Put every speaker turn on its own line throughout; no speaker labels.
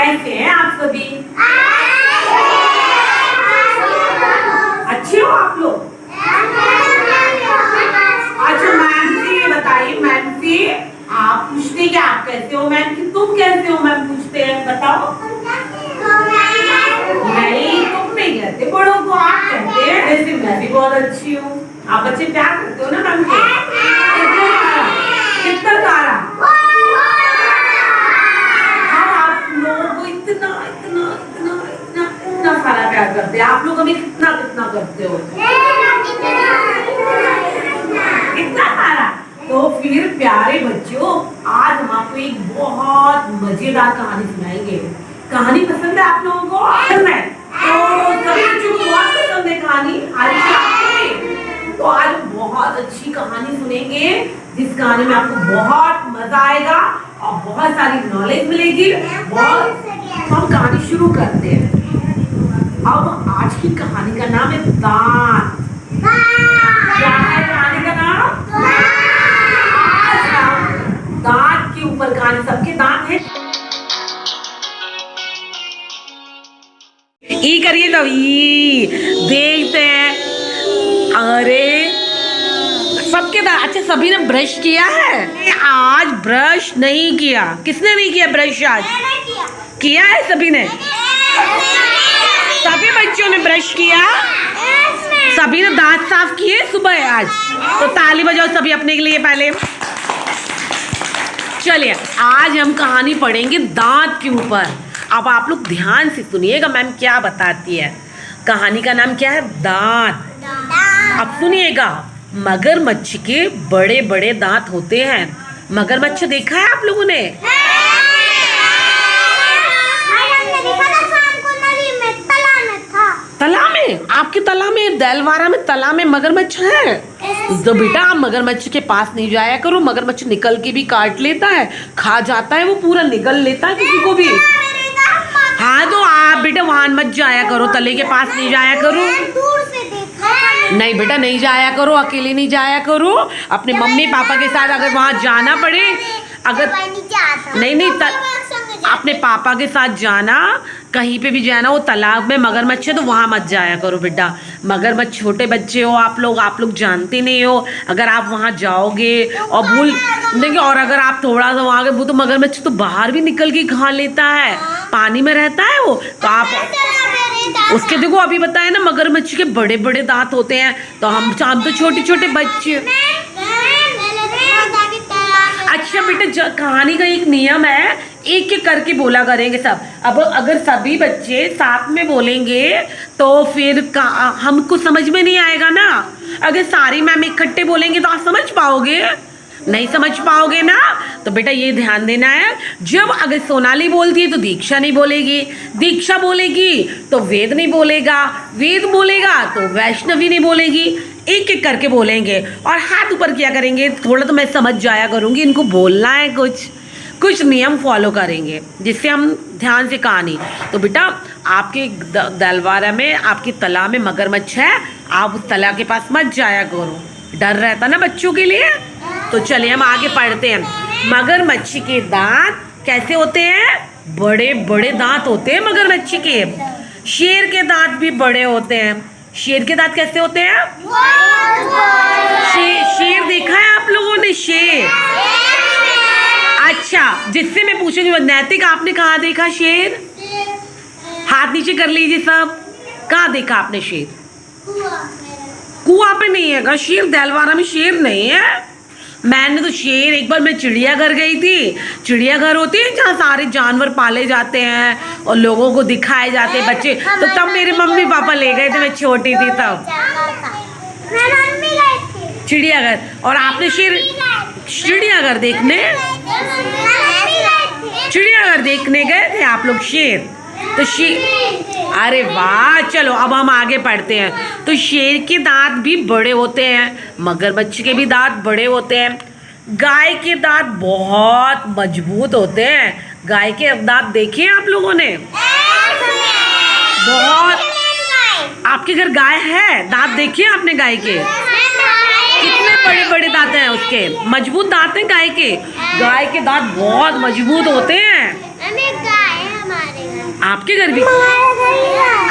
कैसे हैं आप सभी? अच्छे हो आप लोग? अच्छा मैम से ये बताइए, मैम से आप पूछते हैं कि आप कैसे हो, मैम कि तुम कैसे हो, मैम पूछते हैं, बताओ। नहीं तुम नहीं कहते, बड़ों को आप कहते हैं। जैसे मैं भी बहुत अच्छी हूँ, आप बच्चे प्यार करते हो ना मैम को? कितना सारा हम आप लोगों को इतना इतना इतना इतना इतना सारा प्यार करते हैं। आप लोग हमें कितना कितना करते हो? इतना सारा। तो फिर प्यारे बच्चों, आज हम आपको एक बहुत मजेदार कहानी सुनाएंगे। कहानी पसंद है आप लोगों को? पसंद है? तो सभी बच्चों को बहुत पसंद है कहानी। आज आपको तो आज बहुत अच्छी कहानी सुनेंगे, जिस कहानी में आपको बहुत मजा आएगा और बहुत सारी नॉलेज मिलेगी। बहुत हम कहानी शुरू करते हैं। अब आज की कहानी का नाम है दांत। क्या है कहानी का नाम? आज हम दांत के ऊपर कहानी, सबके दांत है। ई करिए तो ई देखते हैं। अरे सबके दांत। अच्छा सभी ने ब्रश किया है? आज ब्रश नहीं किया। किसने नहीं किया ब्रश आज? किया है सभी ने? सभी बच्चों ने ब्रश किया? सभी ने दांत साफ किए सुबह आज? तो ताली बजाओ सभी अपने के लिए पहले। चलिए आज हम कहानी पढ़ेंगे दांत के ऊपर। अब आप लोग ध्यान से सुनिएगा मैम क्या बताती है। कहानी का नाम क्या है? दांत। अब सुनिएगा, मगरमच्छ के बड़े बड़े दांत होते हैं। मगरमच्छ देखा है आप लोगों ने? तालाब में? आपके तालाब में, देलवारा में तालाब में मगरमच्छ है? तो बेटा आप मगरमच्छ के पास नहीं जाया करो। मगरमच्छ निकल के भी काट लेता है, खा जाता है, वो पूरा निगल लेता है किसी को भी। हाँ तो आप बेटा वहां मत जाया करो, तले के पास नहीं जाया करो। नहीं बेटा नहीं जाया करो, अकेले नहीं जाया करो। अपने मम्मी पापा के साथ अगर वहां जाना पड़े, अगर नहीं अपने पापा के साथ जाना, कहीं पे भी जाना, वो तालाब में मगरमच्छ है तो वहाँ मत जाया करो बेटा। मगरमच्छ, छोटे बच्चे हो आप लोग जानते नहीं हो। अगर आप वहाँ जाओगे और भूल देखिए, और अगर आप थोड़ा सा वहाँ गए तो मगरमच्छ तो बाहर भी निकल के खा लेता है, पानी में रहता है वो। तो आप उसके देखो अभी बताया ना, मगरमच्छ के बड़े बड़े दांत होते हैं। तो हम तो छोटे छोटे बच्चे। अच्छा बेटा कहानी का एक नियम है, एक एक करके बोला करेंगे सब। अब अगर सभी बच्चे साथ में बोलेंगे तो फिर हमको समझ में नहीं आएगा ना। अगर सारी मैम इकट्ठे बोलेंगे तो आप समझ पाओगे? नहीं समझ पाओगे ना। तो बेटा ये ध्यान देना है, जब अगर सोनाली बोलती है तो दीक्षा नहीं बोलेगी, दीक्षा बोलेगी तो वेद नहीं बोलेगा, वेद बोलेगा तो वैष्णवी नहीं बोलेगी। एक एक करके बोलेंगे और हाथ ऊपर किया करेंगे। थोड़ा तो मैं समझ जाया करूँगी, इनको बोलना है, कुछ नियम फॉलो करेंगे जिससे हम ध्यान से कहानी। तो बेटा आपके दलवारा में, आपके तालाब में मगरमच्छ है, आप उस तालाब के पास मत जाया करो, डर रहता ना बच्चों के लिए। तो चलिए हम आगे पढ़ते हैं। मगरमच्छ के दांत कैसे होते हैं? बड़े बड़े दांत होते हैं मगरमच्छ के। शेर के दांत भी बड़े होते हैं। शेर के दांत कैसे होते हैं? शेर देखा है आप लोगों ने? शेर। अच्छा जिससे मैं पूछूंगी, नैतिक आपने कहाँ देखा शेर? हाथ नीचे कर लीजिए सब। कहाँ देखा आपने शेर? कुआं पे नहीं है शेर, देलवारा में शेर नहीं है। मैंने तो शेर, एक बार मैं चिड़ियाघर गई थी। चिड़ियाघर होती है जहाँ सारे जानवर पाले जाते हैं और लोगों को दिखाए जाते हैं बच्चे। तो तब मेरे मम्मी पापा ले गए थे, मैं छोटी थी तब चिड़ियाघर। और आपने शेर चिड़ियाघर देखने गए थे आप लोग शेर? तो अरे वाह, चलो अब हम आगे पढ़ते हैं। तो शेर के दांत भी बड़े होते हैं, मगरमच्छ के भी दांत बड़े होते हैं। गाय के दांत बहुत मजबूत होते हैं। गाय के दांत देखे आप लोगों ने? बहुत। आपके घर गाय है? दांत देखे आपने गाय के? कितने बड़े बड़े दांत हैं उसके, मजबूत दांत हैं गाय के। गाय के दांत बहुत मजबूत होते हैं। आपके घर भी?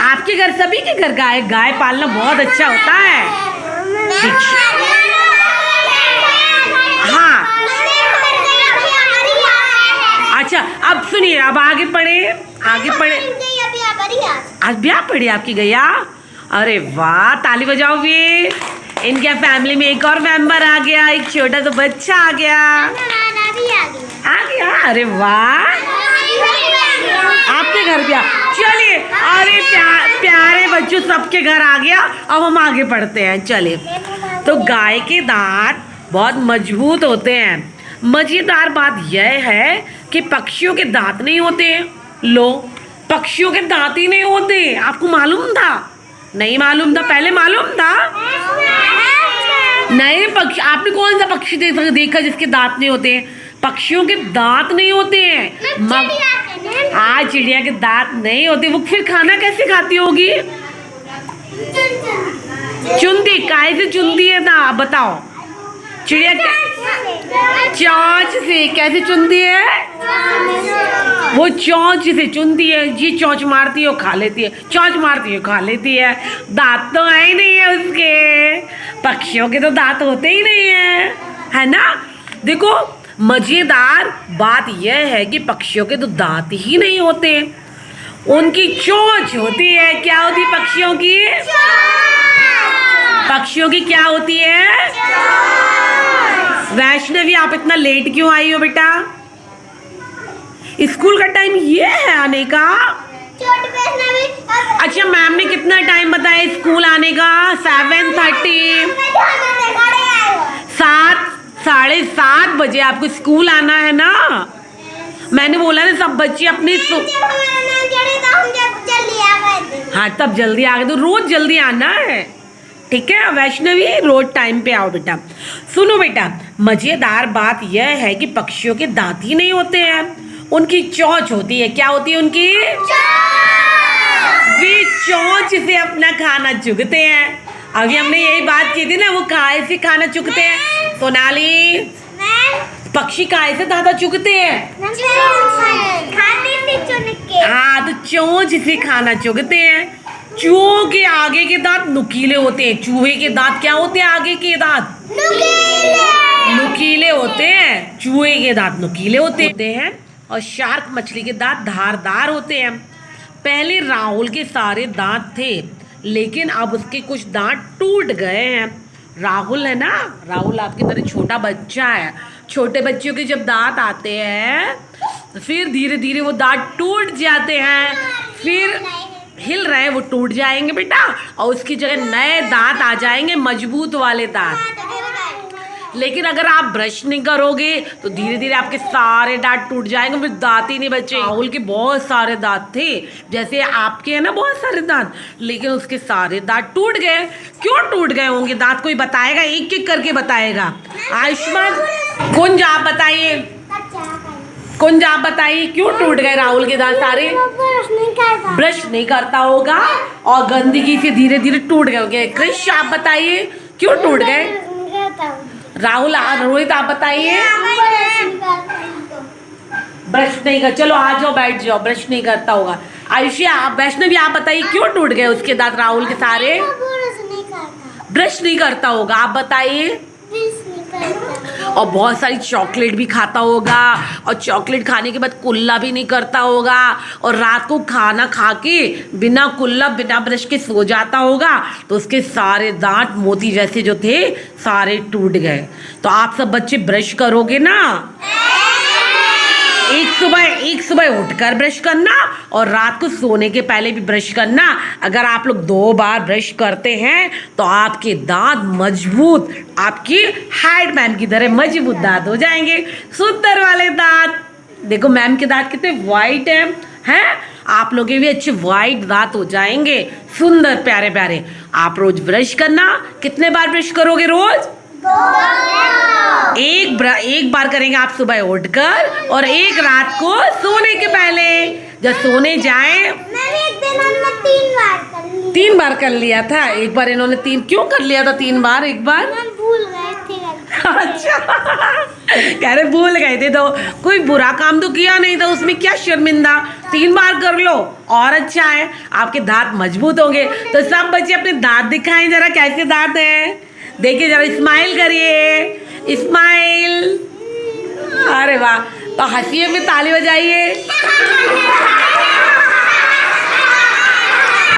आपके घर सभी के घर गाय? गाय पालना बहुत अच्छा होता है। हाँ अच्छा, अब सुनिए, अब आगे पढ़े। आज ब्याह पड़ी आपकी गैया? अरे वाह, ताली बजाओ भी। इनके फैमिली में एक और मेंबर आ गया, एक छोटा सा बच्चा आ गया। आ गया? अरे वाह, आपके घर ब्याह। चलिए, अरे प्यारे बच्चों, सबके घर आ गया। अब हम आगे पढ़ते हैं, चलिए। तो गाय के दांत बहुत मजबूत होते हैं। मजेदार बात यह है कि पक्षियों के दांत नहीं होते। लो, पक्षियों के दांत ही नहीं होते। आपको मालूम था? नहीं मालूम था? पहले मालूम था? नहीं, पक्षी, आपने कौन सा पक्षी देखा जिसके दांत नहीं होते? पक्षियों के दांत नहीं होते हैं। हाँ, चिड़िया के दांत नहीं होते। वो फिर खाना कैसे खाती होगी? चुनती, काहे से चुनती है ना? बताओ। चिड़िया चोंच से। कैसे चुनती है? वो चोंच से चुनती है। जी, चोंच मारती है, खा लेती है। चोंच मारती है, खा लेती है। दांत तो है ही नहीं है उसके। पक्षियों के तो दांत होते ही नहीं है ना? देखो, मजेदार बात यह है कि पक्षियों के तो दांत ही नहीं होते, उनकी चोंच होती है। क्या होती है पक्षियों की? पक्षियों की क्या होती है? वैष्णवी, आप इतना लेट क्यों आई हो बेटा? स्कूल का टाइम ये है आने का? अच्छा, मैम ने कितना टाइम बताया स्कूल आने का? 7:30। 7:30 बजे आपको स्कूल आना है ना? मैंने बोला ना सब बच्चे अपने हाँ, तब जल्दी आ गए। तो रोज जल्दी आना है, ठीक है वैष्णवी? रोज टाइम पे आओ बेटा। सुनो बेटा, मजेदार बात यह है कि पक्षियों के दांत ही नहीं होते हैं, उनकी चोंच होती है। क्या होती है उनकी? वे चोंच से अपना खाना चुगते हैं। अभी हमने यही बात की थी ना, वो काहे से खाना चुगते हैं? सोनाली, पक्षी काहे से दांत चुगते हैं? हाँ, तो चोंच से खाना चुगते हैं। चूहों के आगे के दांत नुकीले होते हैं। चूहे के दांत क्या होते हैं? आगे के दांत नुकीले होते हैं। चूहे के दांत नुकीले होते हैं। और शार्क मछली के दांत धारदार होते हैं। पहले राहुल के सारे दांत थे, लेकिन अब उसके कुछ दांत टूट गए हैं। राहुल है ना, राहुल आपकी तरह छोटा बच्चा है। छोटे बच्चों के जब दांत आते हैं तो फिर धीरे धीरे वो दांत टूट जाते हैं। फिर हिल रहे हैं, वो टूट जाएंगे बेटा, और उसकी जगह नए दांत आ जाएंगे, मजबूत वाले दांत। लेकिन अगर आप ब्रश नहीं करोगे तो धीरे धीरे आपके सारे दांत टूट जाएंगे, फिर दांत ही नहीं बचे। राहुल के बहुत सारे दांत थे, जैसे आपके है ना बहुत सारे दांत, लेकिन उसके सारे दांत टूट गए। क्यों टूट गए होंगे दांत? कोई बताएगा? एक एक करके बताएगा। आयुष्मान, कुंज आप बताइए, कुंज आप बताइए, क्यों टूट गए राहुल के दांत सारे? ब्रश नहीं करता होगा और गंदगी से धीरे धीरे टूट गए होंगे। कृष, आप बताइए क्यों टूट गए? राहुल, रोहित आप बताइए। ब्रश नहीं कर, चलो आ जाओ, बैठ जाओ, ब्रश नहीं करता होगा। आयुष्या, आप, वैष्णवी आप बताइए क्यों टूट गए उसके दांत राहुल के सारे? ब्रश नहीं करता होगा, आप बताइए। और बहुत सारी चॉकलेट भी खाता होगा, और चॉकलेट खाने के बाद कुल्ला भी नहीं करता होगा, और रात को खाना खा के बिना कुल्ला बिना ब्रश के सो जाता होगा, तो उसके सारे दांत मोती जैसे जो थे सारे टूट गए। तो आप सब बच्चे ब्रश करोगे ना? एक सुबह उठकर ब्रश करना और रात को सोने के पहले भी ब्रश करना। अगर आप लोग 2 बार ब्रश करते हैं तो आपके दांत मजबूत, आपकी हाइड मैम की तरह मजबूत दांत हो जाएंगे, सुंदर वाले दांत। देखो मैम के दांत कितने वाइट हैं? आप लोग के भी अच्छे वाइट दांत हो जाएंगे, सुंदर प्यारे प्यारे। आप रोज ब्रश करना। कितने बार ब्रश करोगे रोज? 2 एक बार करेंगे आप सुबह उठकर, और एक रात को सोने के पहले। जब सोने जाए, 3 बार कर लिया था। एक बार इन्होंने 3 क्यों कर लिया था? 3 बार, एक बार
भूल गए थे।
अच्छा, कह रहे भूल गए थे, तो कोई बुरा काम तो किया नहीं था, उसमें क्या शर्मिंदा? 3 बार कर लो और अच्छा है, आपके दांत मजबूत होंगे। तो सब बच्चे अपने दांत दिखाएं जरा, कैसे दांत हैं देखिए जरा, स्माइल करिए, स्माइल। अरे वाह, तो हंसिए में ताली बजाइए।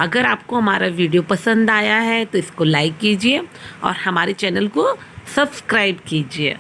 अगर आपको हमारा वीडियो पसंद आया है तो इसको लाइक कीजिए और हमारे चैनल को सब्सक्राइब कीजिए।